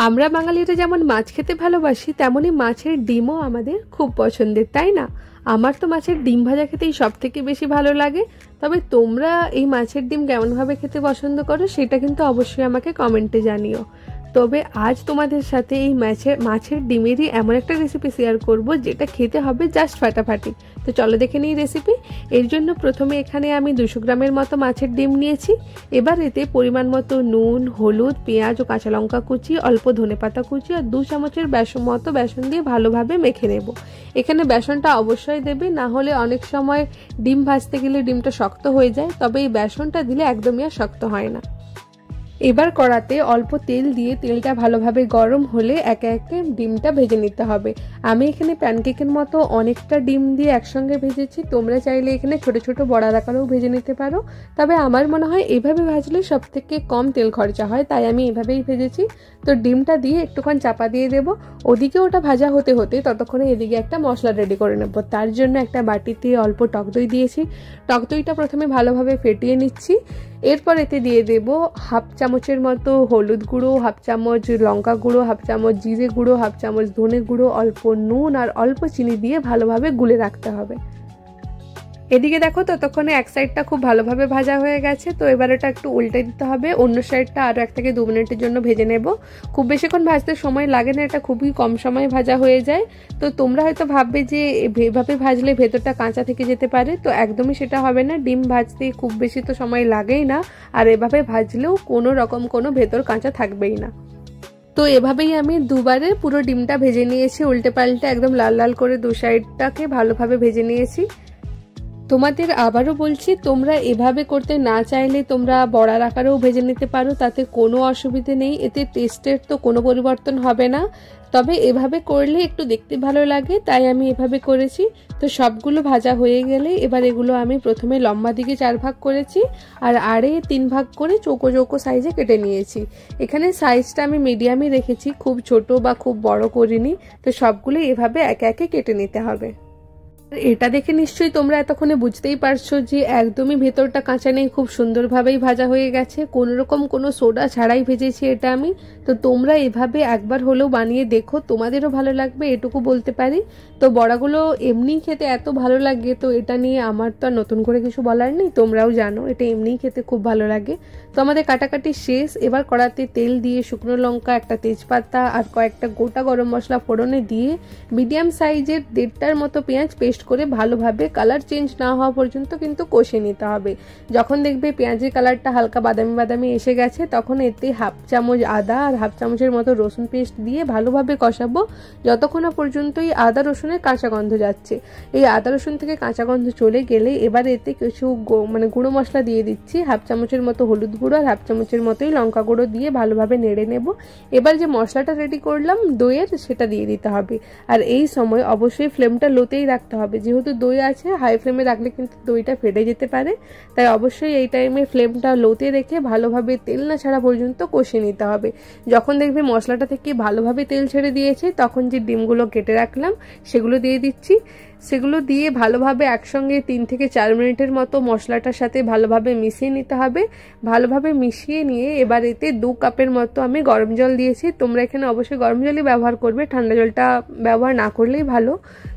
আমরা বাঙালিরা যেমন মাছ খেতে ভালোবাসি, তেমনি মাছের ডিমও আমাদের খুব পছন্দের, তাই না? আমার তো মাছের ডিম ভাজা খেতেই সব থেকে বেশি ভালো লাগে। তবে তোমরা এই মাছের ডিম কেমনভাবে খেতে পছন্দ করো সেটা কিন্তু অবশ্যই আমাকে কমেন্টে জানিও। তবে আজ তোমাদের সাথে এই মাছের ডিমেরই এমন একটা রেসিপি শেয়ার করব যেটা খেতে হবে জাস্ট ফাটাফাটি। তো চলো দেখে নিই রেসিপি। এর জন্য প্রথমে এখানে আমি 200 গ্রামের মতো মাছের ডিম নিয়েছি। এবার এতে পরিমাণ মতো নুন, হলুদ, পেঁয়াজ ও কাঁচা লঙ্কা কুচি, অল্প ধনেপাতা কুচি আর 2 চামচের বেসন দিয়ে ভালোভাবে মেখে নেব। এখানে বেসনটা অবশ্যই দেবে, না হলে অনেক সময় ডিম ভাজতে গেলে ডিমটা শক্ত হয়ে যায়, তবে এই বেসনটা দিলে একদমই আর শক্ত হয় না। এবার কড়াতে অল্প তেল দিয়ে তেলটা ভালোভাবে গরম হলে একে একে ডিমটা ভেজে নিতে হবে। আমি এখানে প্যানকেকের মতো অনেকটা ডিম দিয়ে একসঙ্গে ভেজেছি। তোমরা চাইলে এখানে ছোট ছোট বড়ার আকারেও ভেজে নিতে পারো, তবে আমার মনে হয় এভাবে ভাজলে সব থেকে কম তেল খরচা হয়, তাই আমি এভাবেই ভেজেছি। তো ডিমটা দিয়ে একটুক্ষণ চাপা দিয়ে দেবো। ওদিকে ওটা ভাজা হতে হতে ততক্ষণে এদিকে একটা মশলা রেডি করে নেবো। তার জন্য একটা বাটিতে অল্প টক দই দিয়েছি। টক দইটা প্রথমে ভালোভাবে ফেটিয়ে নিচ্ছি। এরপর এতে দিয়ে দেব হাফ চামচের মতো হলুদ গুঁড়ো, হাফ চামচ লঙ্কা গুঁড়ো, হাফ চামচ জিরে গুঁড়ো, হাফ চামচ ধনে গুঁড়ো, অল্প নুন আর অল্প চিনি দিয়ে ভালোভাবে গুলে রাখতে হবে। এদিকে দেখো ততক্ষণে এক সাইডটা খুব ভালোভাবে ভাজা হয়ে গেছে। তো এবার এটা একটু উল্টে দিতে হবে, অন্য সাইডটা আরও 1 থেকে 2 মিনিটের জন্য ভেজে নেব। খুব বেশিক্ষণ ভাজতে সময় লাগে না, এটা খুবই কম সময় ভাজা হয়ে যায়। তো তোমরা হয়তো ভাববে যে এভাবে ভাজলে ভেতরটা কাঁচা থেকে যেতে পারে, তো একদমই সেটা হবে না। ডিম ভাজতে খুব বেশি তো সময় লাগেই না, আর এভাবে ভাজলেও কোনো ভেতর কাঁচা থাকবেই না। তো এভাবেই আমি দুবারে পুরো ডিমটা ভেজে নিয়েছি, উল্টে পাল্টে একদম লাল লাল করে 2 সাইডটাকে ভালোভাবে ভেজে নিয়েছি। তোমাদের আবারও বলছি, তোমরা এভাবে করতে না চাইলে তোমরা বড়ার আকারেও ভেজে নিতে পারো, তাতে কোনো অসুবিধে নেই। এতে টেস্টের তো কোনো পরিবর্তন হবে না, তবে এভাবে করলে একটু দেখতে ভালো লাগে, তাই আমি এভাবে করেছি। তো সবগুলো ভাজা হয়ে গেলে এবার এগুলো আমি প্রথমে লম্বা দিকে 4 ভাগ করেছি আর আড়ে 3 ভাগ করে চৌকো চৌকো সাইজে কেটে নিয়েছি। এখানে সাইজটা আমি মিডিয়ামই রেখেছি, খুব ছোট বা খুব বড় করিনি। তো সবগুলো এভাবে একে একে কেটে নিতে হবে। এটা দেখে নিশ্চয়ই তোমরা এতক্ষণে বুঝতেই পারছো যে একদমই ভেতরটা কাঁচা নেই, খুব সুন্দরভাবেই ভাজা হয়ে গেছে। কোনোরকম কোনো সোডা ছাড়াই ভেজেছি এটা আমি। তো তোমরা এভাবে একবার হলেও বানিয়ে দেখো, তোমাদেরও ভালো লাগবে এটুকু বলতে পারি। তো বড়াগুলো এমনি খেতে এত ভালো লাগে, তো এটা নিয়ে আমার তো আর নতুন করে কিছু বলার নেই, তোমরাও জানো এটা এমনিই খেতে খুব ভালো লাগে। তো আমাদের কাটাকাটি শেষ। এবার কড়াতে তেল দিয়ে শুকনো লঙ্কা, একটা তেজপাতা আর কয়েকটা গোটা গরম মশলা ফোড়নে দিয়ে মিডিয়াম সাইজের 1.5টার মতো পেঁয়াজ পেস্ট করে ভালোভাবে কালার চেঞ্জ না হওয়া পর্যন্ত কিন্তু কষে নিতে হবে। যখন দেখবে পেঁয়াজের কালারটা হালকা বাদামি বাদামি এসে গেছে, তখন এতে হাফ চামচ আদা আর হাফ চামচের মতো রসুন পেস্ট দিয়ে ভালোভাবে কষাবো, যতক্ষণ না পর্যন্ত এই আদা রসুনের কাঁচা গন্ধ যাচ্ছে। এই আদা রসুন থেকে কাঁচা গন্ধ চলে গেলে এবার এতে কিছু গুঁড়ো মশলা দিয়ে দিচ্ছি। হাফ চামচের মতো হলুদ গুঁড়ো আর হাফ চামচের মতোই লঙ্কা গুঁড়ো দিয়ে ভালোভাবে নেড়ে নেব। এবার যে মশলাটা রেডি করলাম দইয়ের, সেটা দিয়ে দিতে হবে। আর এই সময় অবশ্যই ফ্লেমটা লোতেই রাখতে হবে, যেহেতু দই আছে, হাই ফ্লেমে রাখলে কিন্তু দইটা ফেটে যেতে পারে। তাই অবশ্যই এই টাইমে ফ্লেমটা লোতে রেখে ভালোভাবে তেল না ছাড়া পর্যন্ত কষে নিতে হবে। যখন দেখবে মশলাটা থেকে ভালোভাবে তেল ছেড়ে দিয়েছে, তখন যে ডিমগুলো কেটে রাখলাম সেগুলো দিয়ে দিচ্ছি। সেগুলো দিয়ে ভালোভাবে একসঙ্গে 3 থেকে 4 মিনিটের মতো মশলাটার সাথে ভালোভাবে মিশিয়ে নিতে হবে। ভালোভাবে মিশিয়ে নিয়ে এবার এতে 2 কাপের মতো আমি গরম জল দিয়েছি। তোমরা এখানে অবশ্যই গরম জলই ব্যবহার করবে, ঠান্ডা জলটা ব্যবহার না করলেই ভালো।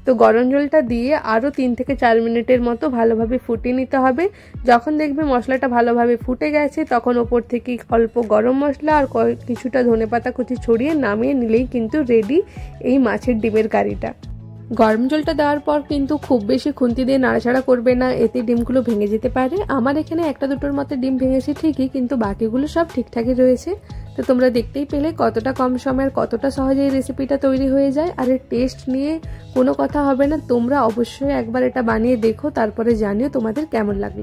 তো গরম জলটা দিয়ে আরও 3 থেকে 4 মিনিটের মতো ভালোভাবে ফুটিয়ে নিতে হবে। যখন দেখবে মশলাটা ভালোভাবে ফুটে গেছে, তখন ওপর থেকে অল্প গরম মশলা আর কিছুটা ধনেপাতা কুচি ছড়িয়ে নামিয়ে নিলেই কিন্তু রেডি এই মাছের ডিমের কারিটা। গরম জলটা দেওয়ার পর কিন্তু খুব বেশি খুন্তি দিয়ে নাড়াচাড়া করবে না, এতে ডিমগুলো ভেঙে যেতে পারে। আমার এখানে 1-2টোর মতো ডিম ভেঙেছে ঠিকই, কিন্তু বাকিগুলো সব ঠিকঠাকই রয়েছে। তো তোমরা দেখতেই পেলে কতটা কম সময়ের কতটা সহজে এই রেসিপিটা তৈরি হয়ে যায়। আর এর টেস্ট নিয়ে কোনো কথা হবে না, তোমরা অবশ্যই একবার এটা বানিয়ে দেখো, তারপরে জানিও তোমাদের কেমন লাগলো।